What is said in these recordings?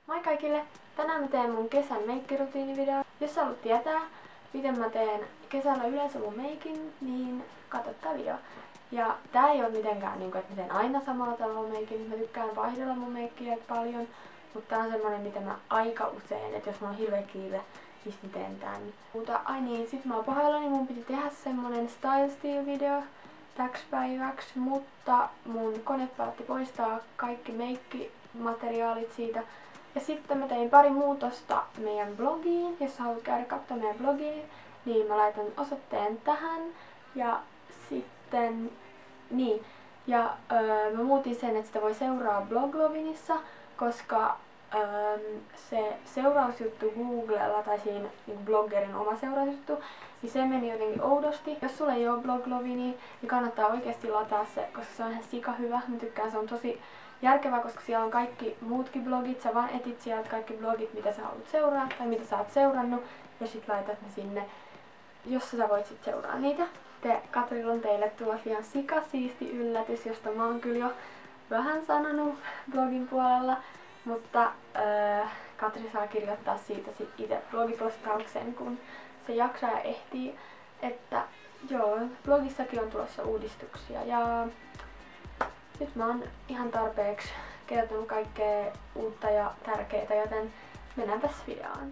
Moi kaikille! Tänään mä teen mun kesän meikkirutiinivideo. Jos haluat tietää, miten mä teen kesällä yleensä mun meikin, niin katso tää video. Ja tää ei oo mitenkään niinku, että mä teen aina samalla tavalla meikin. Mä tykkään vaihdella mun meikkiä paljon, mutta tää on semmonen, mitä mä aika usein, että jos mulla on hirveä kiire, niin mä teen tän. Mutta ai niin, sit mä oon pahoillani, niin mun piti tehdä semmonen Style Steal video täksi päiväksi, mutta mun kone päätti poistaa kaikki meikkimateriaalit siitä. Ja sitten mä tein pari muutosta meidän blogiin. Jos haluat käydä katsomaan meidän blogiin, niin mä laitan osoitteen tähän. Ja sitten, niin. Ja mä muutin sen, että sitä voi seuraa Bloglovinissa, koska se seurausjuttu Googlella tai siinä niin bloggerin oma seurausjuttu, niin se meni jotenkin oudosti. Jos sulla ei ole Bloglovini, niin kannattaa oikeasti lataa se, koska se on ihan sika hyvä. Mä tykkään, se on tosi järkevää, koska siellä on kaikki muutkin blogit. Sä vaan etit sieltä kaikki blogit, mitä sä haluat seuraa tai mitä sä oot seurannut, ja sit laitat ne sinne, jossa sä voit sit seuraa niitä. Katrilla on teille tulossa ihan sikasiisti yllätys, josta mä oon kyllä jo vähän sanonut blogin puolella. Mutta Katri saa kirjoittaa siitä sit itse blogipostauksen, kun se jaksaa ja ehtii. Että joo, blogissakin on tulossa uudistuksia ja nyt mä oon ihan tarpeeksi kertonut kaikkea uutta ja tärkeää, joten mennäänpäs videoon.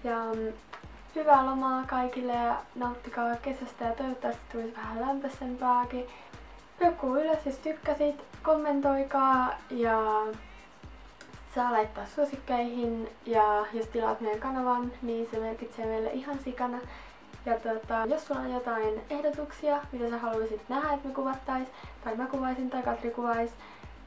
Ja hyvää lomaa kaikille ja nauttikaa kesästä ja toivottavasti tulisi vähän lämpöisempääkin. Peukkuu ylös, jos tykkäsit, kommentoikaa ja saa laittaa suosikkeihin ja jos tilaat meidän kanavan, niin se merkitsee meille ihan sikana. Ja jos sulla on jotain ehdotuksia, mitä sä haluaisit nähdä, että me kuvattais, tai mä kuvaisin tai Katri kuvais,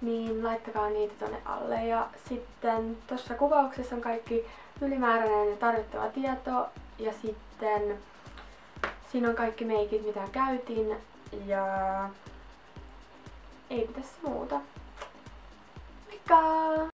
niin laittakaa niitä tonne alle. Ja sitten tuossa kuvauksessa on kaikki ylimääräinen ja tarvittava tieto. Ja sitten siinä on kaikki meikit, mitä käytin. Ja ei pitäisi muuta. Moikka!